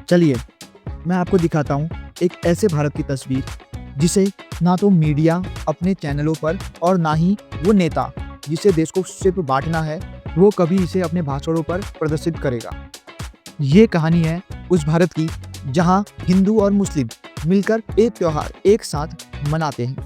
चलिए मैं आपको दिखाता हूँ एक ऐसे भारत की तस्वीर जिसे ना तो मीडिया अपने चैनलों पर और ना ही वो नेता जिसे देश को सिर्फ बांटना है वो कभी इसे अपने भाषणों पर प्रदर्शित करेगा। ये कहानी है उस भारत की जहाँ हिंदू और मुस्लिम मिलकर एक त्योहार एक साथ मनाते हैं।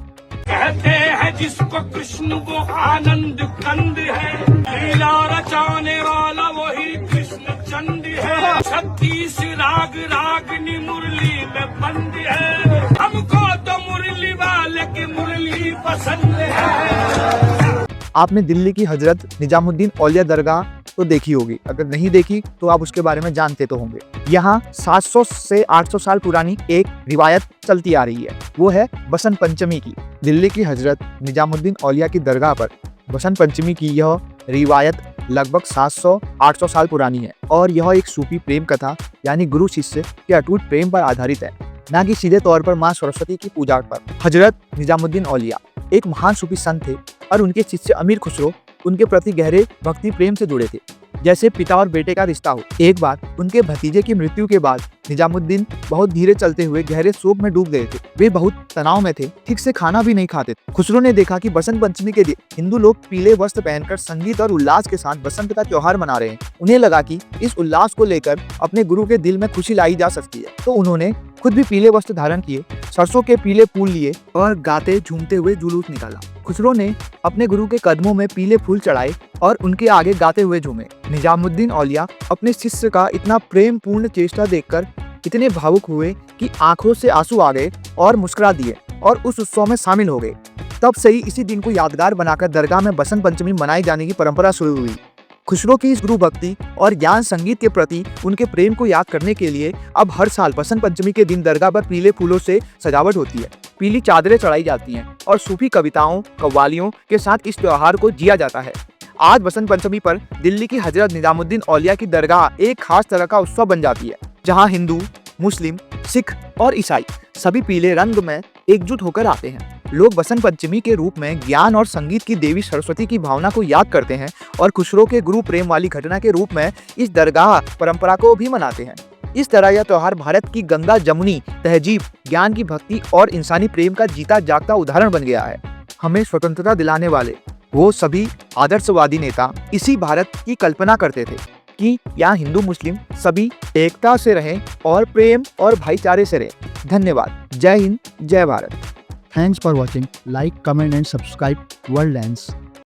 कहते हैं जिसको कृष्ण वो आनंद कंद है, लीला रचाने वाला वही कृष्ण चंद है। 36 राग रागनी मुरली में बंद है, हमको तो मुरली वाले की मुरली पसंद है। आपने दिल्ली की हजरत निजामुद्दीन औलिया दरगाह तो देखी होगी, अगर नहीं देखी तो आप उसके बारे में जानते तो होंगे। यहाँ 700 से 800 साल पुरानी एक रिवायत चलती आ रही है, वो है बसंत पंचमी की। दिल्ली की हजरत निजामुद्दीन औलिया की दरगाह पर बसंत पंचमी की यह रिवायत लगभग 700-800 साल पुरानी है और यह एक सूफी प्रेम कथा यानी गुरु शिष्य के अटूट प्रेम पर आधारित है, न कि सीधे तौर पर माँ सरस्वती की पूजा पर। हजरत निजामुद्दीन औलिया एक महान सूफी संत थे और उनके शिष्य अमीर खुसरो उनके प्रति गहरे भक्ति प्रेम से जुड़े थे, जैसे पिता और बेटे का रिश्ता हो। एक बार उनके भतीजे की मृत्यु के बाद निजामुद्दीन बहुत धीरे चलते हुए गहरे शोक में डूब गए थे। वे बहुत तनाव में थे, ठीक से खाना भी नहीं खाते थे। खुसरो ने देखा कि बसंत पंचमी के दिन हिंदू लोग पीले वस्त्र पहनकर संगीत और उल्लास के साथ बसंत का त्योहार मना रहे हैं। उन्हें लगा कि इस उल्लास को लेकर अपने गुरु के दिल में खुशी लाई जा सकती है, तो उन्होंने खुद भी पीले वस्त्र धारण किए, सरसों के पीले फूल लिए और गाते झूमते हुए जुलूस निकाला। खुसरो ने अपने गुरु के कदमों में पीले फूल चढ़ाए और उनके आगे गाते हुए झूमे। निजामुद्दीन औलिया अपने शिष्य का इतना प्रेम पूर्ण चेष्टा देखकर इतने भावुक हुए कि आंखों से आंसू आ गए और मुस्कुरा दिए और उस उत्सव में शामिल हो गए। तब से ही इसी दिन को यादगार बनाकर दरगाह में बसंत पंचमी मनाई जाने की परंपरा शुरू हुई। खुसरो की इस गुरु भक्ति और ज्ञान संगीत के प्रति उनके प्रेम को याद करने के लिए अब हर साल बसंत पंचमी के दिन दरगाह पर पीले फूलों से सजावट होती है, पीली चादरें चढ़ाई जाती हैं और सूफी कविताओं कव्वालियों के साथ इस त्योहार को जिया जाता है। आज बसंत पंचमी पर दिल्ली की हजरत निजामुद्दीन औलिया की दरगाह एक खास तरह का उत्सव बन जाती है, जहाँ हिंदू, मुस्लिम, सिख और ईसाई सभी पीले रंग में एकजुट होकर आते हैं। लोग बसंत पंचमी के रूप में ज्ञान और संगीत की देवी सरस्वती की भावना को याद करते हैं और खुसरो के गुरु प्रेम वाली घटना के रूप में इस दरगाह परंपरा को भी मनाते हैं। इस तरह यह त्योहार भारत की गंगा जमुनी तहजीब, ज्ञान की भक्ति और इंसानी प्रेम का जीता जागता उदाहरण बन गया है। हमें स्वतंत्रता दिलाने वाले वो सभी आदर्शवादी नेता इसी भारत की कल्पना करते थे कि यहाँ हिंदू मुस्लिम सभी एकता से रहें और प्रेम और भाईचारे से रहें। धन्यवाद। जय हिंद, जय Bharat. Thanks for watching. Like, comment and subscribe World Lens.